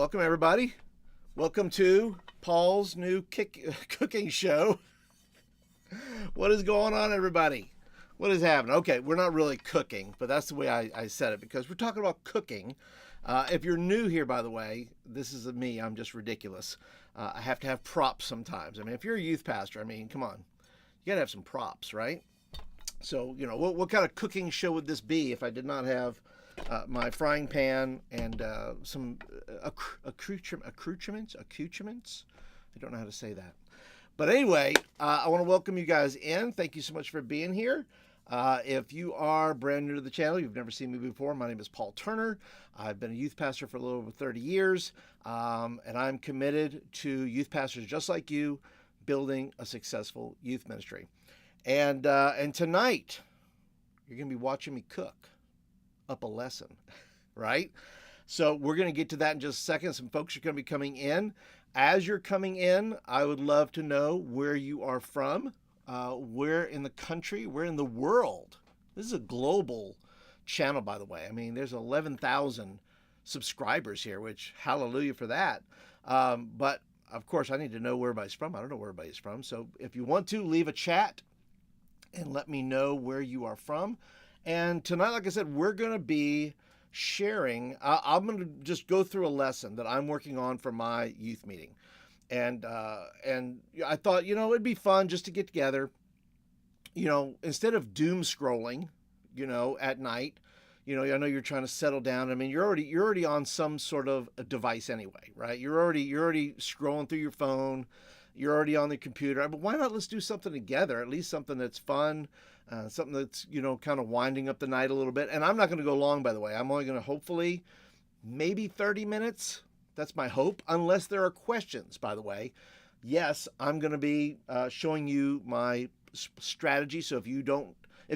welcome everybody. Welcome to Paul's new cooking show. What is going on, everybody? What is happening? Okay, we're not really cooking, but that's the way I said it because we're talking about cooking. If you're new here, by the way, this is me. I'm just ridiculous. I have to have props sometimes. I mean, if you're a youth pastor, I mean, come on. You got to have some props, right? So, you know, what kind of cooking show would this be if I did not have my frying pan and some accoutrements? I don't know how to say that. But anyway, I want to welcome you guys in. Thank you so much for being here. If you are brand new to the channel, you've never seen me before, my name is Paul Turner. I've been a youth pastor for a little over 30 years, and I'm committed to youth pastors just like you building a successful youth ministry. And tonight, you're going to be watching me cook up a lesson, right? So we're going to get to that in just a second. Some folks are going to be coming in. As you're coming in, I would love to know where you are from, where in the country, where in the world. This is a global channel, by the way. I mean, there's 11,000 subscribers here, which hallelujah for that. But of course, I need to know where everybody's from. I don't know where everybody's from. So if you want to, leave a chat and let me know where you are from. And tonight, like I said, we're going to be sharing. I'm going to just go through a lesson that I'm working on for my youth meeting. And I thought, you know, it'd be fun just to get together, you know, instead of doom scrolling, you know, at night. You know, I know you're trying to settle down. I mean, you're already on some sort of a device anyway, right? You're already scrolling through your phone. You're already on the computer. But why not let's do something together? At least something that's fun, something that's, you know, kind of winding up the night a little bit. And I'm not going to go long, by the way. I'm only going to hopefully maybe 30 minutes. That's my hope, unless there are questions, by the way. Yes, I'm going to be showing you my strategy. So if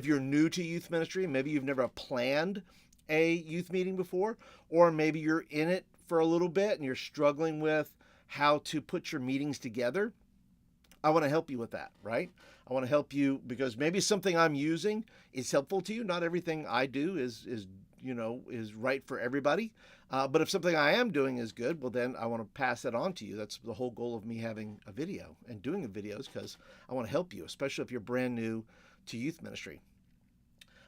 you're new to youth ministry, maybe you've never planned a youth meeting before, or maybe you're in it for a little bit and you're struggling with how to put your meetings together, I want to help you with that, right? I want to help you because maybe something I'm using is helpful to you. Not everything I do is right for everybody. But if something I am doing is good, well, then I want to pass that on to you. That's the whole goal of me having a video and doing the videos, because I want to help you, especially if you're brand new to youth ministry.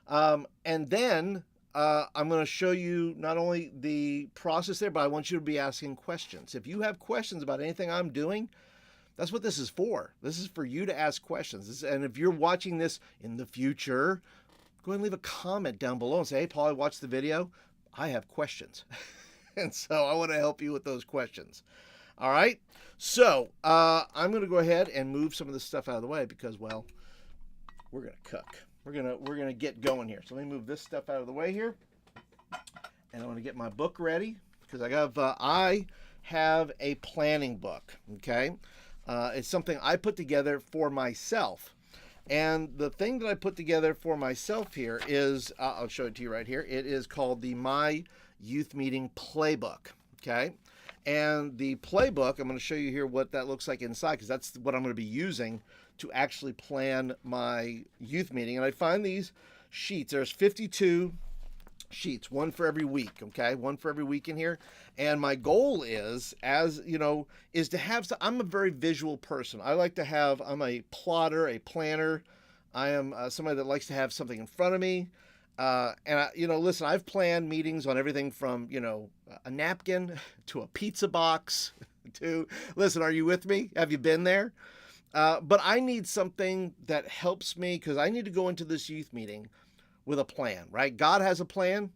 And then I'm going to show you not only the process there, but I want you to be asking questions. If you have questions about anything I'm doing, that's what this is for. This is for you to ask questions. And if you're watching this in the future, go ahead and leave a comment down below and say, hey, Paul, I watched the video. I have questions. And so I want to help you with those questions. All right. So I'm going to go ahead and move some of this stuff out of the way because, well, we're going to cook. We're gonna get going here. So let me move this stuff out of the way here, and I want to get my book ready because I have a planning book. Okay, it's something I put together for myself, and the thing that I put together for myself here is I'll show it to you right here. It is called the My Youth Meeting Playbook. Okay, and the playbook, I'm going to show you here what that looks like inside because that's what I'm going to be using to actually plan my youth meeting. And I find these sheets, there's 52 sheets, one for every week, okay? One for every week in here. And my goal is, as you know, is to have, I'm a very visual person. I'm a plotter, a planner. I am somebody that likes to have something in front of me. Listen, I've planned meetings on everything from, a napkin to a pizza box to, listen, are you with me? Have you been there? But I need something that helps me because I need to go into this youth meeting with a plan, right? God has a plan,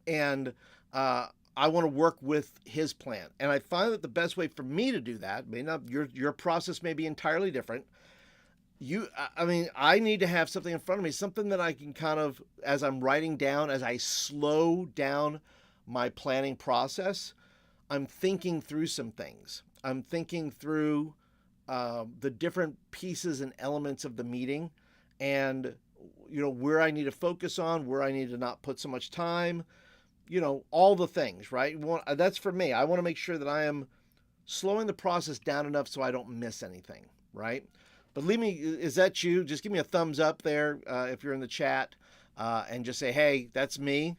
and I want to work with His plan. And I find that the best way for me to do that, your process may be entirely different. I need to have something in front of me, something that I can kind of, as I'm writing down, as I slow down my planning process, I'm thinking through some things. I'm thinking through the different pieces and elements of the meeting and, where I need to focus on, where I need to not put so much time, all the things, right? That's for me. I want to make sure that I am slowing the process down enough so I don't miss anything, right? But is that you? Just give me a thumbs up there if you're in the chat and just say, hey, that's me.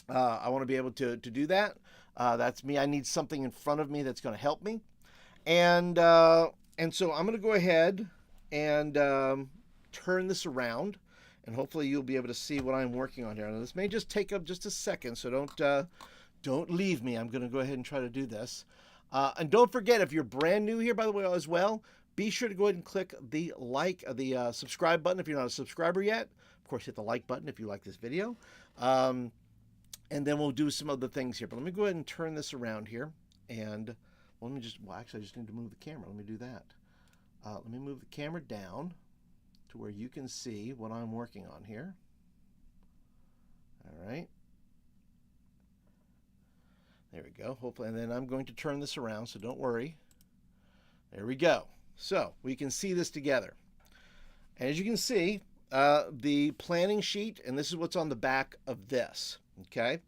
I want to be able to do that. That's me. I need something in front of me that's going to help me. And so I'm going to go ahead and turn this around, and hopefully you'll be able to see what I'm working on here. Now, this may just take up just a second, so don't leave me. I'm going to go ahead and try to do this. And don't forget, if you're brand new here, by the way, as well, be sure to go ahead and click the subscribe button if you're not a subscriber yet. Of course, hit the like button if you like this video. And then we'll do some other things here. But let me go ahead and turn this around here. And actually, I just need to move the camera. Let me do that. Let me move the camera down to where you can see what I'm working on here. All right. There we go. Hopefully, and then I'm going to turn this around, so don't worry. There we go. So we can see this together. And as you can see, the planning sheet, and this is what's on the back of this. Okay.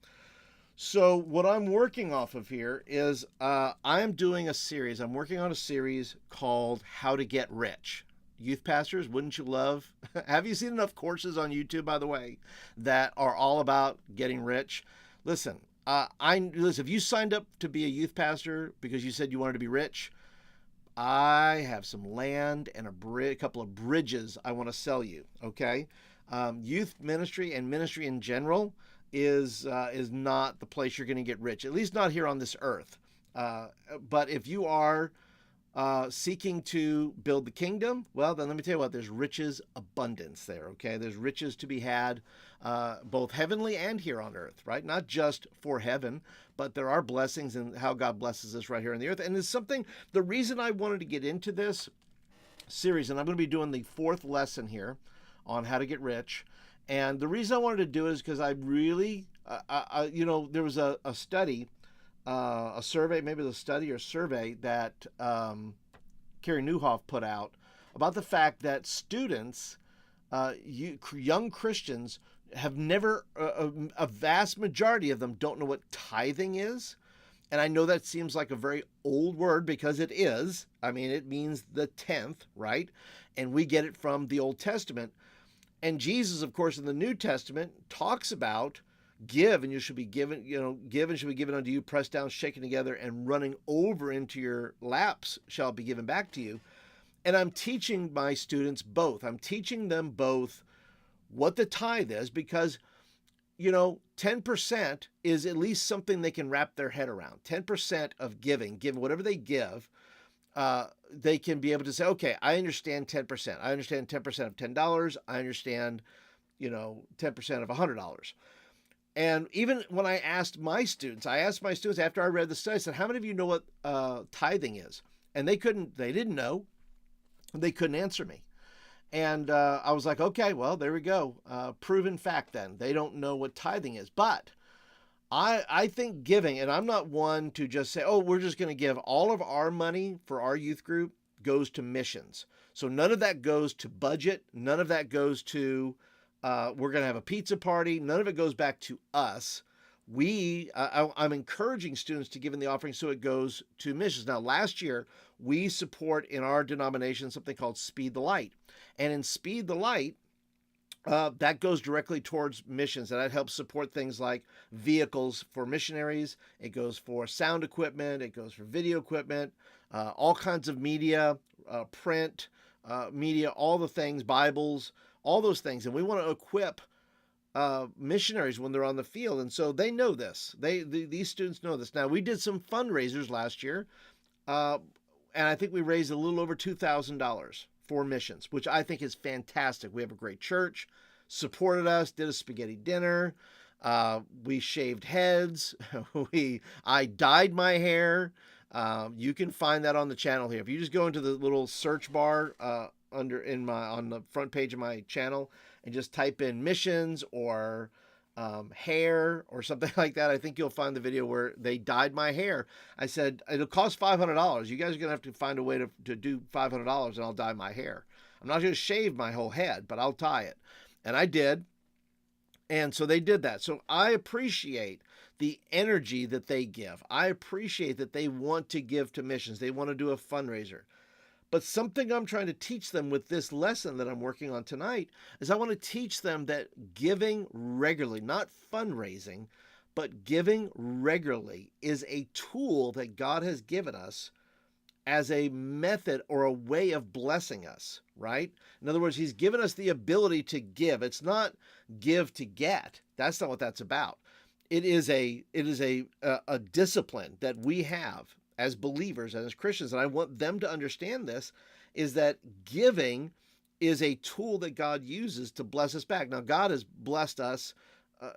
So what I'm working off of here is I'm doing a series. I'm working on a series called How to Get Rich. Youth pastors, wouldn't you love? Have you seen enough courses on YouTube, by the way, that are all about getting rich? Listen, if you signed up to be a youth pastor because you said you wanted to be rich, I have some land and a couple of bridges I want to sell you. Okay, youth ministry and ministry in general is not the place you're going to get rich, at least not here on this earth. But if you are seeking to build the kingdom, well, then let me tell you what, there's riches abundance there, okay? There's riches to be had both heavenly and here on earth, right? Not just for heaven, but there are blessings in how God blesses us right here on the earth. And it's something, the reason I wanted to get into this series, and I'm going to be doing the 4th lesson here on how to get rich. And the reason I wanted to do it is because I really, there was a study, a survey, maybe the study or survey that Carey Nieuwhof put out about the fact that students, young Christians, have never, a vast majority of them don't know what tithing is. And I know that seems like a very old word because it is. I mean, it means the 10th, right? And we get it from the Old Testament. And Jesus, of course, in the New Testament talks about give and you should be given, give and should be given unto you, pressed down, shaken together, and running over into your laps shall be given back to you. And I'm teaching my students both. I'm teaching them both what the tithe is because, 10% is at least something they can wrap their head around. 10% of giving whatever they give, they can be able to say, okay, I understand 10%. I understand 10% of $10. I understand, 10% of $100. And even when I asked my students after I read the study, I said, how many of you know what tithing is? And they didn't know. They couldn't answer me. And I was like, okay, well, there we go. Proven fact then. They don't know what tithing is. But I think giving, and I'm not one to just say, oh, we're just going to give all of our money for our youth group goes to missions. So none of that goes to budget. None of that goes to, we're going to have a pizza party. None of it goes back to us. I'm encouraging students to give in the offering so it goes to missions. Now, last year, we support in our denomination something called Speed the Light. And in Speed the Light, that goes directly towards missions, and that helps support things like vehicles for missionaries. It goes for sound equipment. It goes for video equipment, all kinds of media, print media, all the things, Bibles, all those things. And we want to equip missionaries when they're on the field. And so they know this. These students know this. Now, we did some fundraisers last year, and I think we raised a little over $2,000 for missions, which I think is fantastic. We have a great church, supported us, did a spaghetti dinner. We shaved heads. I dyed my hair. You can find that on the channel here. If you just go into the little search bar on the front page of my channel and just type in missions or hair or something like that, I think you'll find the video where they dyed my hair. I said, it'll cost $500. You guys are going to have to find a way to do $500 and I'll dye my hair. I'm not going to shave my whole head, but I'll dye it. And I did. And so they did that. So I appreciate the energy that they give. I appreciate that they want to give to missions. They want to do a fundraiser. But something I'm trying to teach them with this lesson that I'm working on tonight is I want to teach them that giving regularly, not fundraising, but giving regularly is a tool that God has given us as a method or a way of blessing us, right? In other words, he's given us the ability to give. It's not give to get. That's not what that's about. It is a discipline that we have as believers and as Christians, and I want them to understand this, is that giving is a tool that God uses to bless us back. Now, God has blessed us,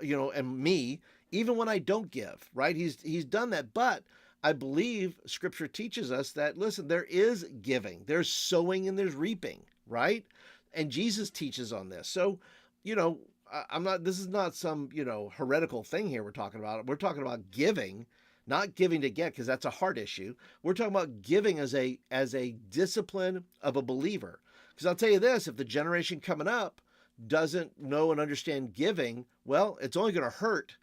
and me, even when I don't give, right? He's done that, but I believe Scripture teaches us that, listen, there is giving, there's sowing, and there's reaping, right? And Jesus teaches on this. So, this is not some, heretical thing here we're talking about. We're talking about giving, not giving to get, because that's a heart issue. We're talking about giving as a discipline of a believer. Because I'll tell you this, if the generation coming up doesn't know and understand giving, well, it's only going to hurt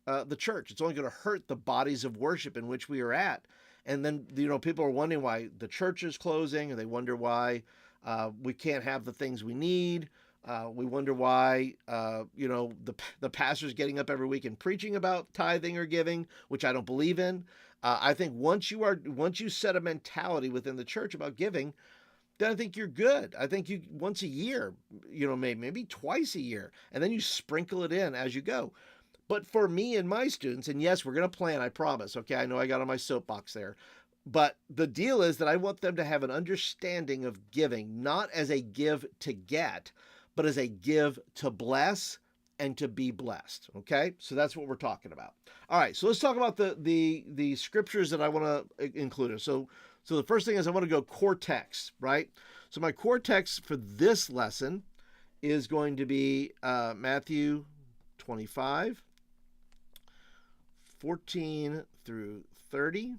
the church. It's only going to hurt the bodies of worship in which we are at. And then, people are wondering why the church is closing, and they wonder why we can't have the things we need. We wonder why, the pastor's getting up every week and preaching about tithing or giving, which I don't believe in. I think once you set a mentality within the church about giving, then I think you're good. I think you once a year, maybe twice a year, and then you sprinkle it in as you go. But for me and my students, and yes, we're going to plan, I promise. Okay, I know I got on my soapbox there. But the deal is that I want them to have an understanding of giving, not as a give to get, but as a give to bless and to be blessed. Okay, so that's what we're talking about. All right, so let's talk about the scriptures that I want to include. So the first thing is I want to go core text, right? So my core text for this lesson is going to be Matthew 25, 14 through 30.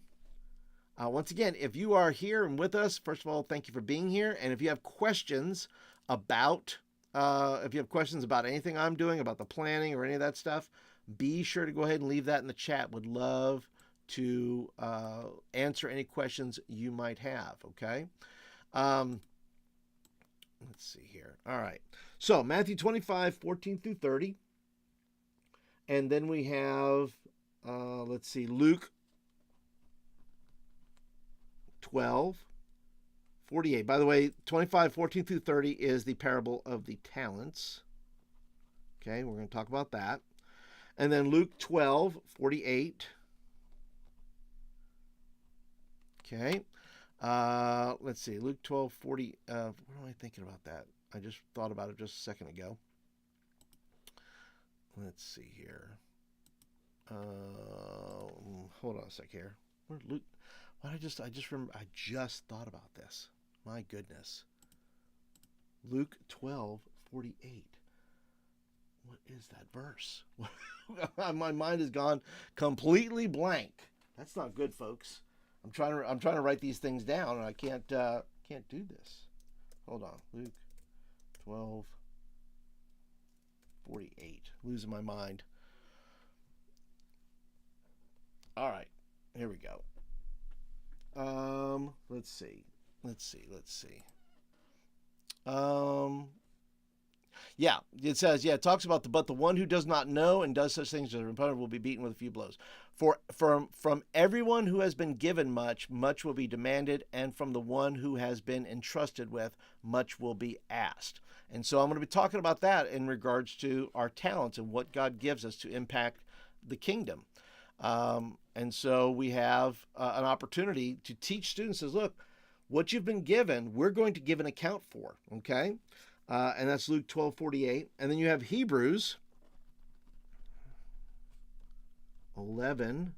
Once again, if you are here and with us, first of all, thank you for being here. And if you have questions about anything I'm doing, about the planning or any of that stuff, be sure to go ahead and leave that in the chat. Would love to answer any questions you might have, okay? Let's see here. All right. So Matthew 25, 14 through 30. And then we have, Luke 12, 48. By the way, 25, 14 through 30 is the parable of the talents. Okay, we're going to talk about that. And then Luke 12, 48. Okay. Let's see. Luke 12, 40. What am I thinking about that? I just thought about it just a second ago. Let's see here. Hold on a sec here. Where Luke? What I just remember. I just thought about this. My goodness. Luke 12, 48. What is that verse? My mind has gone completely blank. That's not good, folks. I'm trying to write these things down, and I can't do this. Hold on. Luke 12, 48. Losing my mind. All right. Here we go. Let's see. Yeah, it says, it talks about but the one who does not know and does such things as are impossible will be beaten with a few blows. From everyone who has been given much, much will be demanded, and from the one who has been entrusted with, much will be asked. And so I'm going to be talking about that in regards to our talents and what God gives us to impact the kingdom. And so we have an opportunity to teach students, says, look, what you've been given, we're going to give an account for, okay? And that's Luke 12:48. And then you have Hebrews 11,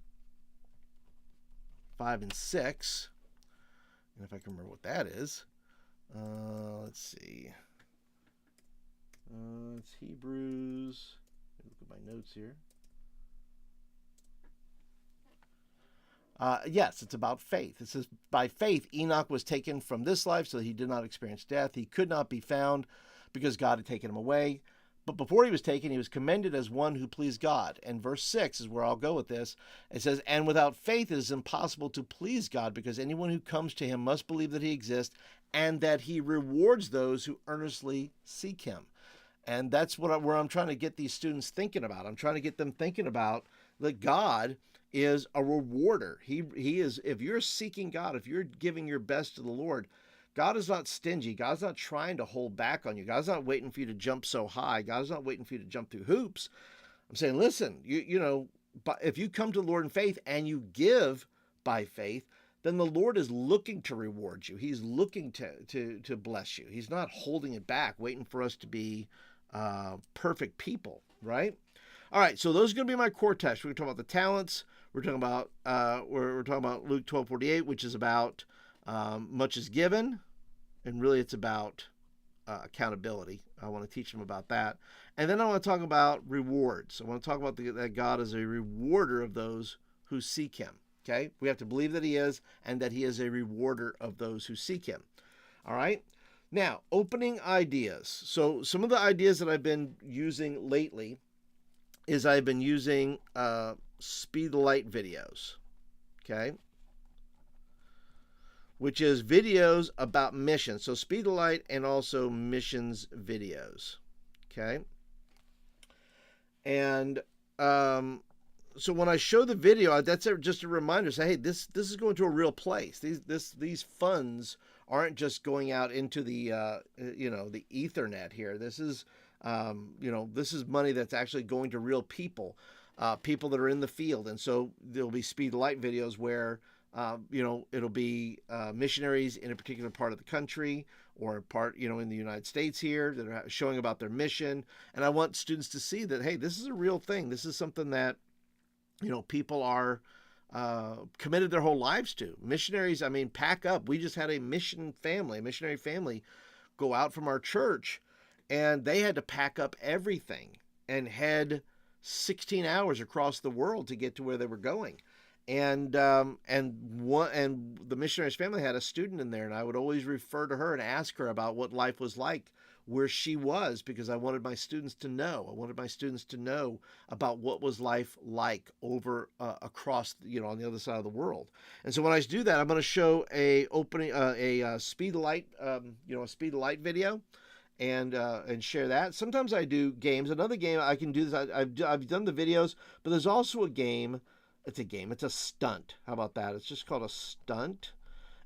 5 and 6. And if I can remember what that is, let's see. It's Hebrews. Let me look at my notes here. Yes, it's about faith. It says, by faith, Enoch was taken from this life so that he did not experience death. He could not be found because God had taken him away. But before he was taken, he was commended as one who pleased God. And verse 6 is where I'll go with this. It says, and without faith it is impossible to please God, because anyone who comes to him must believe that he exists and that he rewards those who earnestly seek him. And that's where I'm trying to get these students thinking about. I'm trying to get them thinking about that God is a rewarder. He is, if you're seeking God, if you're giving your best to the Lord, God is not stingy. God's not trying to hold back on you. God's not waiting for you to jump so high. God's not waiting for you to jump through hoops. I'm saying, listen, but if you come to the Lord in faith and you give by faith, then the Lord is looking to reward you. He's looking to bless you. He's not holding it back, waiting for us to be perfect people, right? All right, so those are going to be my core texts. We're going to talk about the talents. We're talking about we're talking about Luke 12:48, which is about much is given, and really it's about accountability. I want to teach them about that, and then I want to talk about rewards. I want to talk about that God is a rewarder of those who seek Him. Okay, we have to believe that He is, and that He is a rewarder of those who seek Him. All right. Now, opening ideas. So some of the ideas that I've been using lately is I've been using Speed the Light videos, okay, which is videos about missions. So Speed the Light and also missions videos, okay. And so when I show the video, that's just a reminder. Say, hey, this is going to a real place. These funds aren't just going out into the the Ethernet here. This is this is money that's actually going to real people, people that are in the field. And so there'll be Speed the Light videos where it'll be missionaries in a particular part of the country or part in the United States here that are showing about their mission. And I want students to see that, hey, this is a real thing. This is something that people are committed their whole lives to. Missionaries, I mean, pack up. We just had a missionary family go out from our church, and they had to pack up everything and head 16 hours across the world to get to where they were going. And the missionary's family had a student in there, and I would always refer to her and ask her about what life was like where she was, because I wanted my students to know. I wanted my students to know about what was life like over across, on the other side of the world. And so when I do that, I'm going to show a Speed the Light, a Speed the Light video, and share that. Sometimes I do games. Another game I can do this. I've done the videos, but there's also a game. It's a stunt. How about that? It's just called a stunt,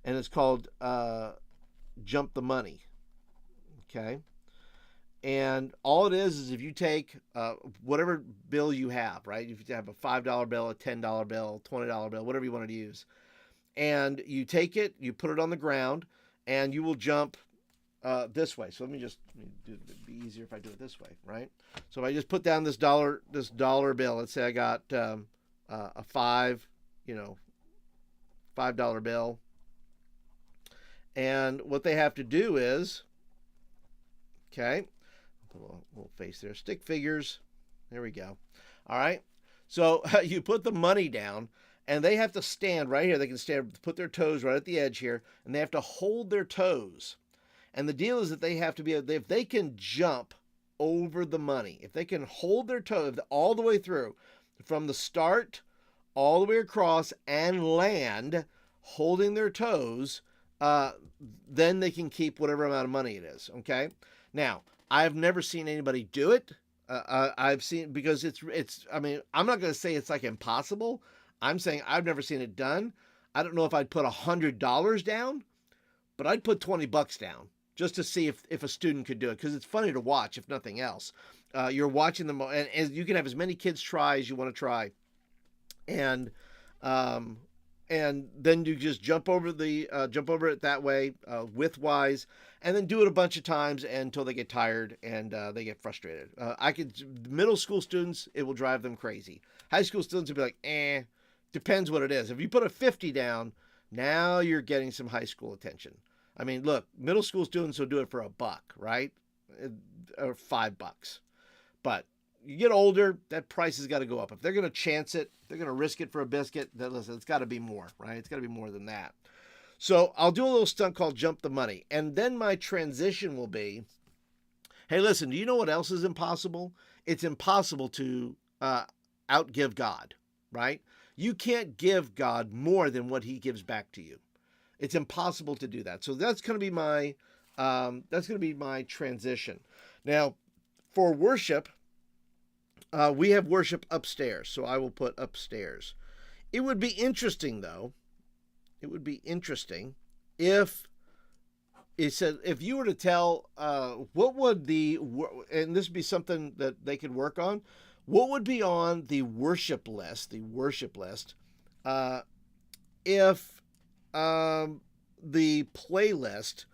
and it's called Jump the Money. Okay. And all it is if you take whatever bill you have, right? If you have a $5 bill, a $10 bill, $20 bill, whatever you want to use, and you take it, you put it on the ground, and you will jump this way. So it'd be easier if I do it this way, right? So if I just put down this dollar bill, let's say I got a $5 bill, and what they have to do is, okay, put a little face there, stick figures, there we go. All right, so you put the money down, and they have to stand right here. They can put their toes right at the edge here, and they have to hold their toes. And the deal is that they have to be, if they can jump over the money, if they can hold their toes all the way through, from the start all the way across and land holding their toes, then they can keep whatever amount of money it is. Okay. Now, I've never seen anybody do it. I've seen, because I'm not going to say it's like impossible. I'm saying I've never seen it done. I don't know if I'd put $100 down, but I'd put $20 down just to see if a student could do it, because it's funny to watch, if nothing else. You're watching them, and you can have as many kids try as you want to try. And then you just jump over it that way, widthwise, and then do it a bunch of times until they get tired and they get frustrated. Middle school students, it will drive them crazy. High school students will be like, depends what it is. If you put a 50 down, now you're getting some high school attention. I mean, look, middle school students will do it for $1, right? Or $5. But you get older, that price has got to go up. If they're going to chance it, they're going to risk it for a biscuit, then listen, it's got to be more, right? It's got to be more than that. So I'll do a little stunt called Jump the Money. And then my transition will be, hey, listen, do you know what else is impossible? It's impossible to outgive God, right? You can't give God more than what he gives back to you. It's impossible to do that. So that's going to be my transition. Now, for worship, We have worship upstairs, so I will put upstairs. It would be interesting, though. It would be interesting if it said, if you were to tell, what would and this would be something that they could work on, what would be on the worship list, if the playlist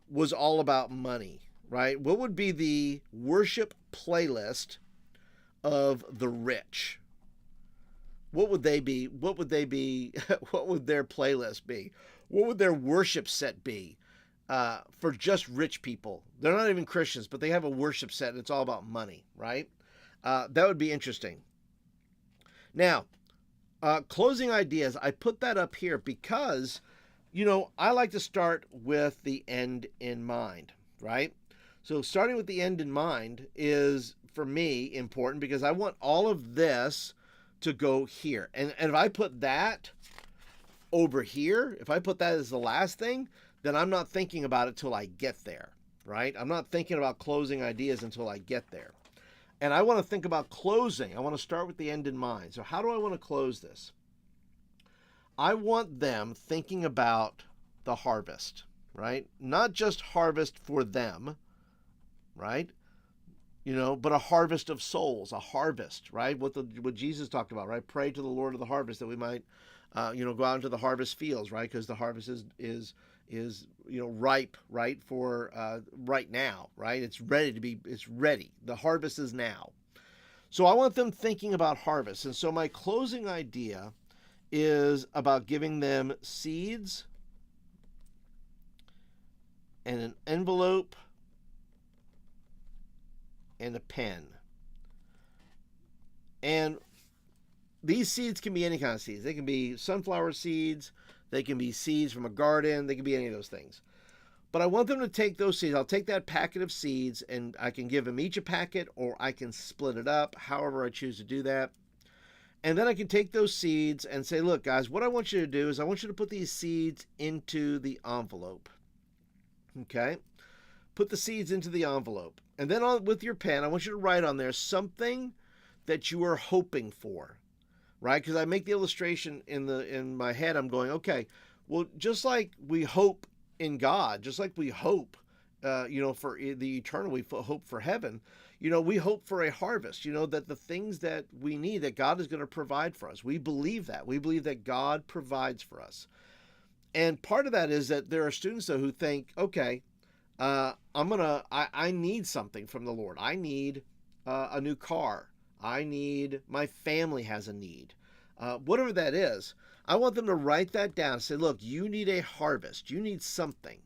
was all about money, right? What would be the worship playlist of the rich? What would they be? What would they be? What would their playlist be? What would their worship set be for just rich people? They're not even Christians, but they have a worship set and it's all about money, right? That would be interesting. Now, closing ideas. I put that up here because, I like to start with the end in mind, right? So starting with the end in mind is, for me, important because I want all of this to go here. And if I put that over here, if I put that as the last thing, then I'm not thinking about it till I get there, right? I'm not thinking about closing ideas until I get there. And I want to think about closing. I want to start with the end in mind. So how do I want to close this? I want them thinking about the harvest, right? Not just harvest for them, right? But a harvest of souls, a harvest, right? What Jesus talked about, right? Pray to the Lord of the harvest that we might, go out into the harvest fields, right? Because the harvest is ripe, right? For right now, right? It's ready. The harvest is now. So I want them thinking about harvest. And so my closing idea is about giving them seeds and an envelope and a pen. And these seeds can be any kind of seeds. They can be sunflower seeds. They can be seeds from a garden. They can be any of those things. But I want them to take those seeds. I'll take that packet of seeds and I can give them each a packet, or I can split it up, however I choose to do that. And then I can take those seeds and say, look, guys, what I want you to do is I want you to put these seeds into the envelope. Okay? Put the seeds into the envelope. And then with your pen, I want you to write on there something that you are hoping for, right? Because I make the illustration in my head. I'm going, okay, well, just like we hope in God, just like we hope, for the eternal, we hope for heaven. We hope for a harvest. That the things that we need, that God is going to provide for us. We believe that. We believe that God provides for us. And part of that is that there are students though who think, okay, I need something from the Lord. I need a new car. My family has a need. Whatever that is, I want them to write that down and say, look, you need a harvest. You need something.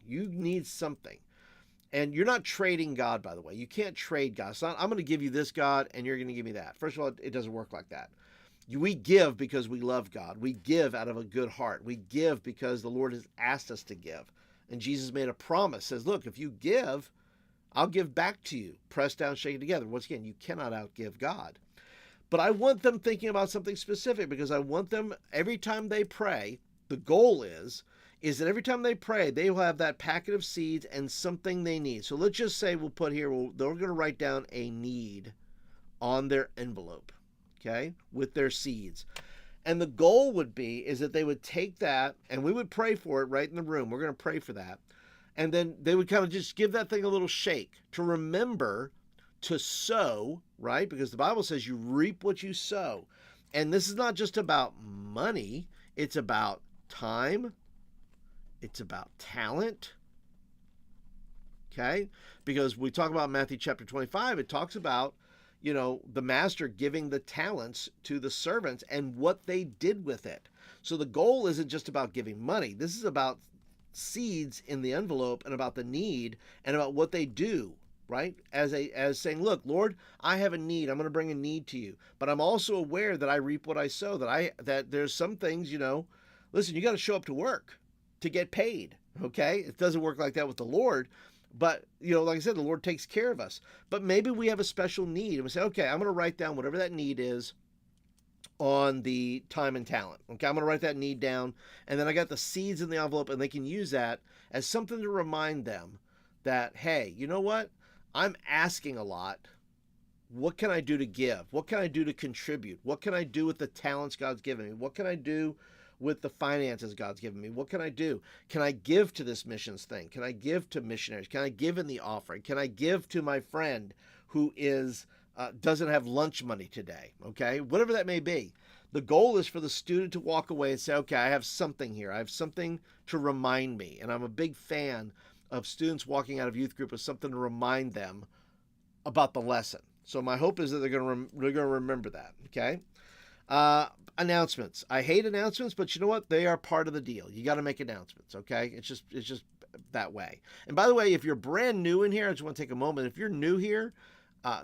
And you're not trading God, by the way. You can't trade God. It's not, I'm going to give you this God and you're going to give me that. First of all, it doesn't work like that. We give because we love God. We give out of a good heart. We give because the Lord has asked us to give. And Jesus made a promise, says, look, if you give, I'll give back to you. Pressed down, shaken together. Once again, you cannot outgive God. But I want them thinking about something specific because I want them, every time they pray, the goal is that every time they pray, they will have that packet of seeds and something they need. So let's just say they're going to write down a need on their envelope, okay, with their seeds. And the goal would be is that they would take that and we would pray for it right in the room. We're going to pray for that. And then they would kind of just give that thing a little shake to remember to sow, right? Because the Bible says you reap what you sow. And this is not just about money. It's about time. It's about talent. Okay? Because we talk about Matthew chapter 25, it talks about, the master giving the talents to the servants and what they did with it. So the goal isn't just about giving money. This is about seeds in the envelope and about the need and about what they do, right? As saying, look, Lord, I have a need. I'm going to bring a need to you. But I'm also aware that I reap what I sow, that there's some things, listen, you got to show up to work to get paid. Okay? It doesn't work like that with the Lord. But, like I said, the Lord takes care of us. But maybe we have a special need. And we say, okay, I'm going to write down whatever that need is on the time and talent. Okay, I'm going to write that need down. And then I got the seeds in the envelope, and they can use that as something to remind them that, hey, you know what? I'm asking a lot what can I do to give? What can I do to contribute? What can I do with the talents God's given me? What can I do with the finances God's given me? What can I do? Can I give to this missions thing? Can I give to missionaries? Can I give in the offering? Can I give to my friend who is doesn't have lunch money today? Okay, whatever that may be. The goal is for the student to walk away and say, okay, I have something here. I have something to remind me. And I'm a big fan of students walking out of youth group with something to remind them about the lesson. So my hope is that they're going to remember that. Okay. Announcements. I hate announcements, but you know what? They are part of the deal. You got to make announcements. Okay. It's just that way. And by the way, if you're brand new in here, I just want to take a moment. If you're new here,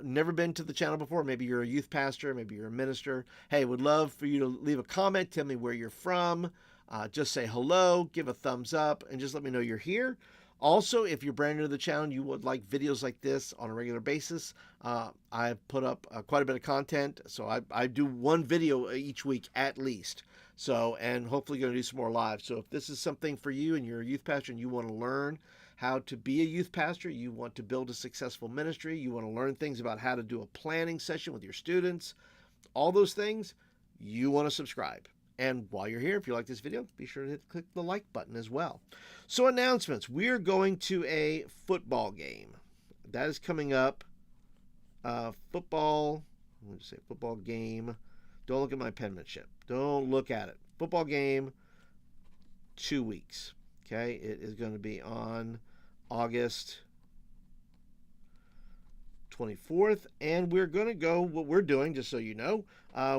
never been to the channel before, maybe you're a youth pastor, maybe you're a minister. Hey, would love for you to leave a comment. Tell me where you're from. Just say hello, give a thumbs up, and just let me know you're here. Also, if you're brand new to the channel, you would like videos like this on a regular basis. I put up quite a bit of content, so I do one video each week at least. So, and hopefully going to do some more live. So if this is something for you and you're a youth pastor and you want to learn how to be a youth pastor, you want to build a successful ministry, you want to learn things about how to do a planning session with your students, all those things, you want to subscribe. And while you're here, if you like this video, be sure to click the like button as well. So announcements. We're going to a football game. That is coming up. Football game. Don't look at my penmanship. Don't look at it. Football game, 2 weeks. Okay, it is going to be on August 24th, and we're going to go, what we're doing, just so you know,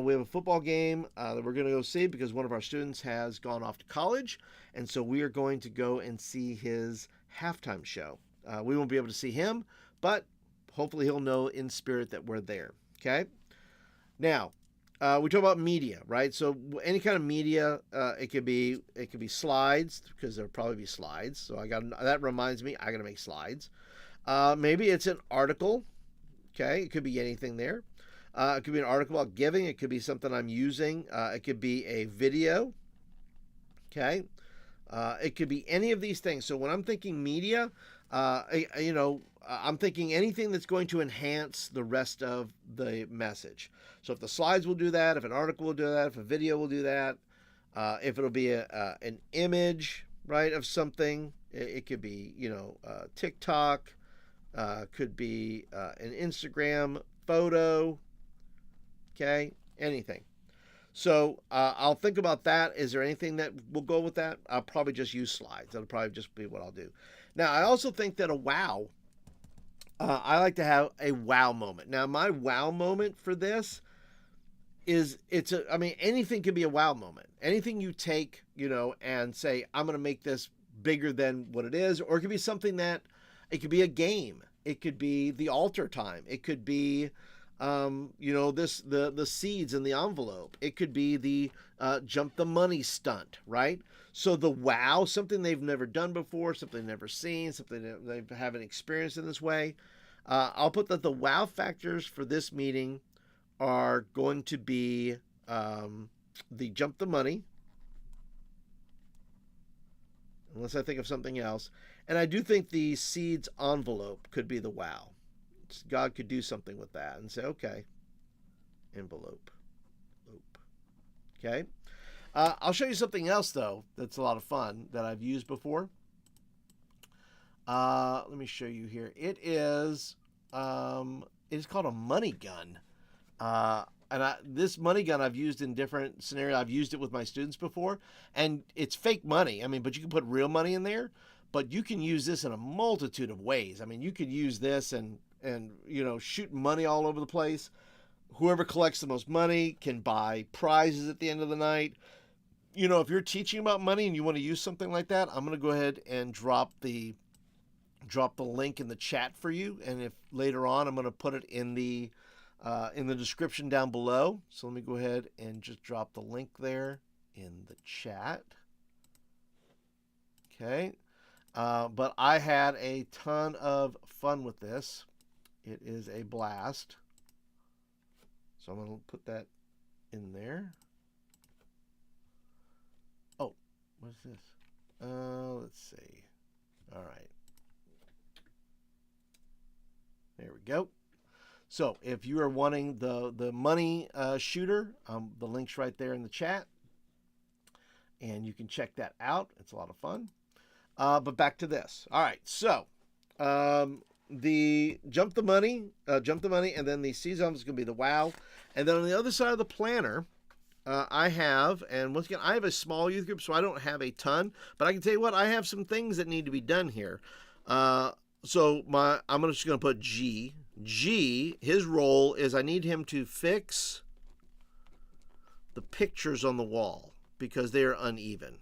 we have a football game that we're going to go see because one of our students has gone off to college, and so we are going to go and see his halftime show. We won't be able to see him, but hopefully he'll know in spirit that we're there, okay? Now, we talk about media, right? So any kind of media, it could be slides, because there'll probably be slides. So that reminds me, I got to make slides. Maybe it's an article. Okay, it could be anything there. It could be an article about giving. It could be something I'm using. It could be a video. Okay, it could be any of these things. So when I'm thinking media, I'm thinking anything that's going to enhance the rest of the message. So if the slides will do that, if an article will do that, if a video will do that, if it'll be an image, right, of something, it could be, TikTok, could be an Instagram photo, okay, anything. So I'll think about that. Is there anything that will go with that? I'll probably just use slides. That'll probably just be what I'll do. Now, I also think that a wow, I like to have a wow moment. Now, my wow moment for this is anything can be a wow moment. Anything you take, and say, I'm going to make this bigger than what it is, or it could be something that, it could be a game. It could be the altar time. It could be, the seeds in the envelope. It could be the jump the money stunt, right? So the wow, something they've never done before, something they've never seen, something that they haven't experienced in this way. I'll put that the wow factors for this meeting are going to be the jump the money, unless I think of something else. And I do think the seeds envelope could be the wow. God could do something with that and say, okay, envelope. Okay. I'll show you something else, though, that's a lot of fun that I've used before. Let me show you here. It is called a money gun. This money gun I've used in different scenarios. I've used it with my students before, and it's fake money. But you can put real money in there, but you can use this in a multitude of ways. You could use this and shoot money all over the place. Whoever collects the most money can buy prizes at the end of the night. If you're teaching about money and you want to use something like that, I'm going to go ahead and drop the link in the chat for you. And if later on, I'm going to put it in the description down below. So let me go ahead and just drop the link there in the chat. Okay. But I had a ton of fun with this. It is a blast. So I'm going to put that in there. Oh, what's this? Let's see. All right. There we go. So if you are wanting the money shooter, the link's right there in the chat, and you can check that out. It's a lot of fun. But back to this. All right, so the jump the money, and then the season is going to be the wow, and then on the other side of the planner, I have, and once again, I have a small youth group, so I don't have a ton, but I can tell you what, I have some things that need to be done here. I'm just going to put G. G, his role is I need him to fix the pictures on the wall because they are uneven.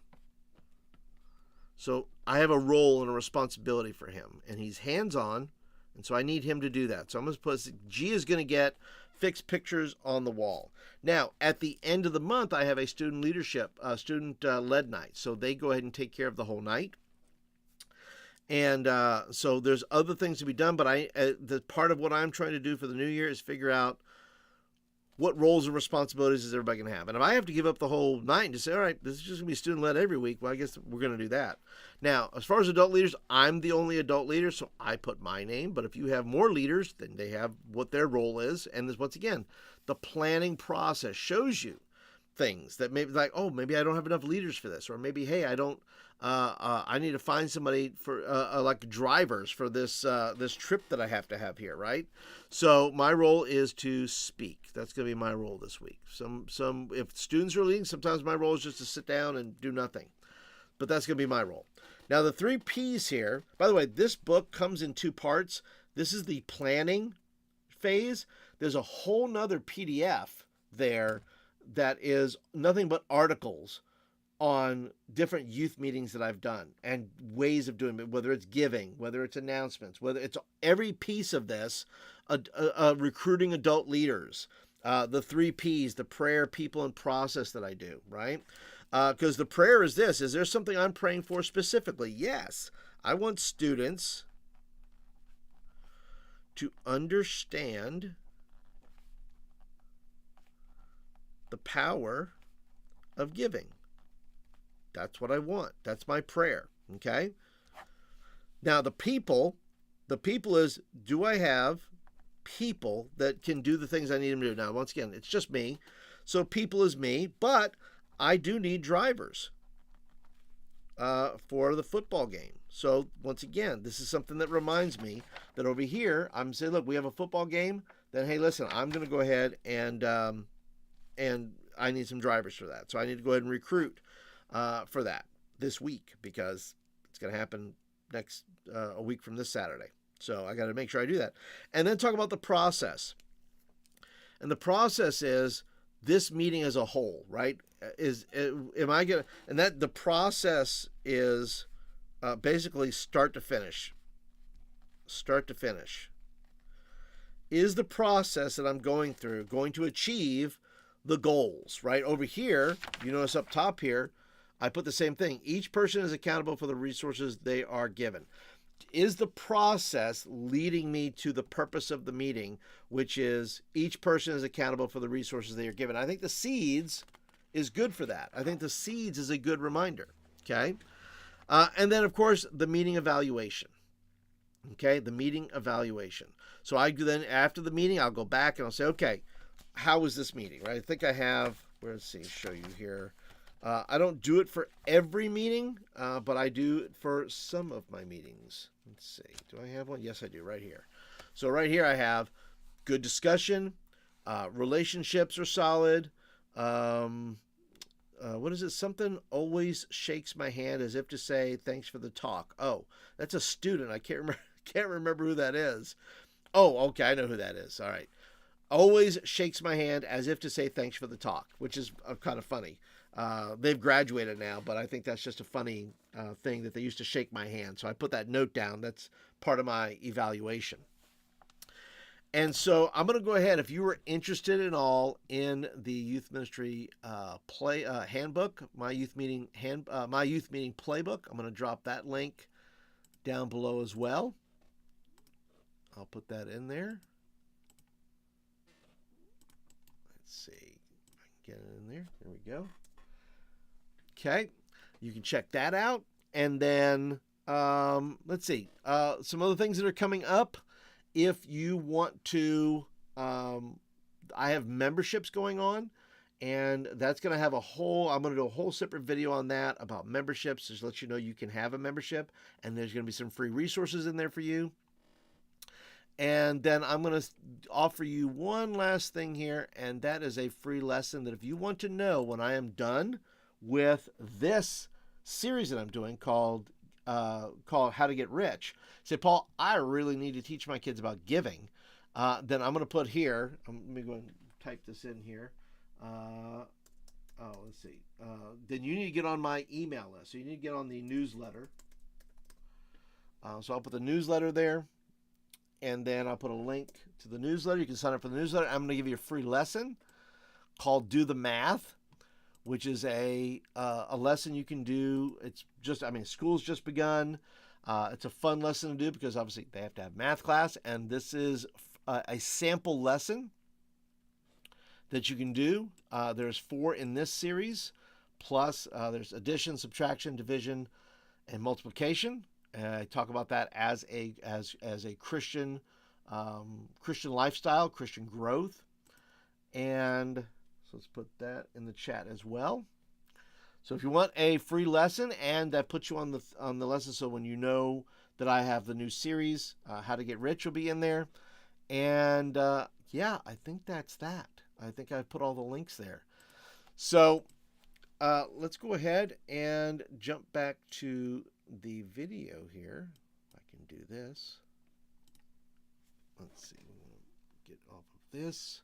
So I have a role and a responsibility for him, and he's hands-on, and so I need him to do that. So I'm going to put G is going to get fixed pictures on the wall. Now, at the end of the month, I have a student leadership, student-led night. So they go ahead and take care of the whole night. And so there's other things to be done, but the part of what I'm trying to do for the new year is figure out what roles and responsibilities is everybody going to have. And if I have to give up the whole night and just say, all right, this is just going to be student-led every week, well, I guess we're going to do that. Now, as far as adult leaders, I'm the only adult leader, so I put my name. But if you have more leaders, then they have what their role is. And this, once again, the planning process shows you things that maybe like, oh, maybe I don't have enough leaders for this. Or maybe, hey, I need to find somebody for like drivers for this trip that I have to have here, right? So my role is to speak. That's going to be my role this week. If students are leading, sometimes my role is just to sit down and do nothing. But that's going to be my role. Now the 3 P's here, by the way, this book comes in 2 parts. This is the planning phase. There's a whole nother PDF there that is nothing but articles on different youth meetings that I've done and ways of doing it, whether it's giving, whether it's announcements, whether it's every piece of this, recruiting adult leaders, the 3 Ps, the prayer, people, and process that I do, right? Because the prayer is this: is there something I'm praying for specifically? Yes. I want students to understand the power of giving. That's what I want. That's my prayer. Okay. Now the people is, do I have people that can do the things I need them to do? Now, once again, it's just me. So people is me, but I do need drivers for the football game. So once again, this is something that reminds me that over here, I'm saying, look, we have a football game. Then, hey, listen, I'm going to go ahead and I need some drivers for that. So I need to go ahead and recruit for that this week because it's going to happen next a week from this Saturday. So I got to make sure I do that. And then talk about the process. And the process is this meeting as a whole, right? Am I going to, and that the process is basically start to finish. Start to finish. Is the process that I'm going through going to achieve the goals, right? Over here, you notice up top here, I put the same thing. Each person is accountable for the resources they are given. Is the process leading me to the purpose of the meeting, which is each person is accountable for the resources they are given? I think the seeds is good for that. I think the seeds is a good reminder, okay? And then, of course, the meeting evaluation, okay? The meeting evaluation. So I then, after the meeting, I'll go back and I'll say, okay, how was this meeting, right? I think I have, let's see, show you here. I don't do it for every meeting, but I do it for some of my meetings. Let's see, do I have one? Yes, I do, right here. So right here I have good discussion, relationships are solid. What is it? Something always shakes my hand as if to say, thanks for the talk. Oh, that's a student. I can't remember who that is. Oh, okay, I know who that is. All right. Always shakes my hand as if to say thanks for the talk, which is kind of funny. They've graduated now, but I think that's just a funny thing that they used to shake my hand. So I put that note down. That's part of my evaluation. And so I'm going to go ahead. If you were interested at all in the youth ministry handbook, my youth meeting playbook, I'm going to drop that link down below as well. I'll put that in there. Let's see if I can get it in there. There we go. Okay, you can check that out. And then let's see some other things that are coming up. If you want to I have memberships going on, and that's going to have I'm going to do a whole separate video on that about memberships, just to let you know you can have a membership, and there's going to be some free resources in there for you. And then I'm going to offer you one last thing here, and that is a free lesson that if you want to know when I am done with this series that I'm doing called How to Get Rich. Say, Paul, I really need to teach my kids about giving. Then I'm going to put here, let me go and type this in here. Let's see. Then you need to get on my email list. So you need to get on the newsletter. So I'll put the newsletter there. And then I'll put a link to the newsletter. You can sign up for the newsletter. I'm going to give you a free lesson called Do the Math, which is a lesson you can do. It's just, school's just begun. It's a fun lesson to do because obviously they have to have math class. And this is a sample lesson that you can do. There's 4 in this series. Plus there's addition, subtraction, division, and multiplication. And I talk about that as a Christian Christian lifestyle, Christian growth. And so let's put that in the chat as well. So if you want a free lesson, and that puts you on the lesson, so when you know that I have the new series, How to Get Rich, will be in there. And yeah, I think that's that. I think I put all the links there. So let's go ahead and jump back to the video here. If I can do this. Let's see. Get off of this.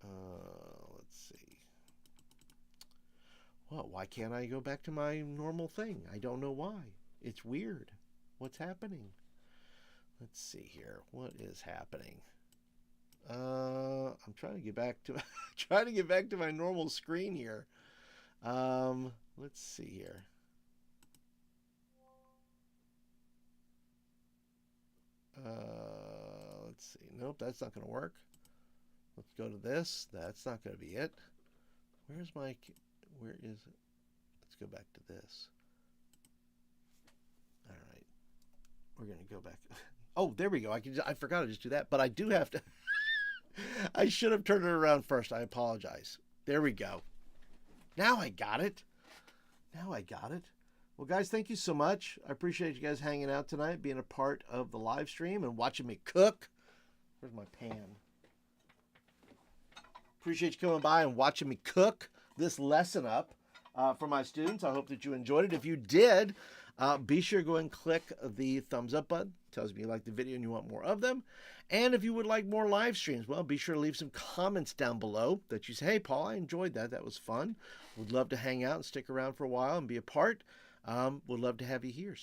Let's see. Well, why can't I go back to my normal thing? I don't know why. It's weird. What's happening? Let's see here. What is happening? I'm trying to get back to my normal screen here. Let's see here. Let's see. Nope, that's not going to work. Let's go to this. That's not going to be it. Where is it? Let's go back to this. All right. We're going to go back. Oh, there we go. I forgot to just do that, but I do have to. I should have turned it around first. I apologize. There we go. Now I got it. Well, guys, thank you so much. I appreciate you guys hanging out tonight, being a part of the live stream and watching me cook. Where's my pan? Appreciate you coming by and watching me cook this lesson up for my students. I hope that you enjoyed it. If you did, be sure to go and click the thumbs up button. Tells me you like the video and you want more of them. And if you would like more live streams, well, be sure to leave some comments down below that you say, hey, Paul, I enjoyed that. That was fun. Would love to hang out and stick around for a while and be a part. Would love to have you here.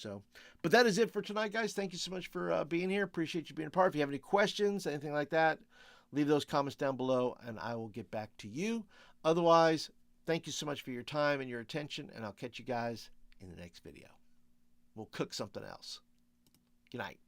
But that is it for tonight, guys. Thank you so much for being here. Appreciate you being a part. If you have any questions, anything like that, leave those comments down below and I will get back to you. Otherwise, thank you so much for your time and your attention, and I'll catch you guys in the next video. We'll cook something else. Good night.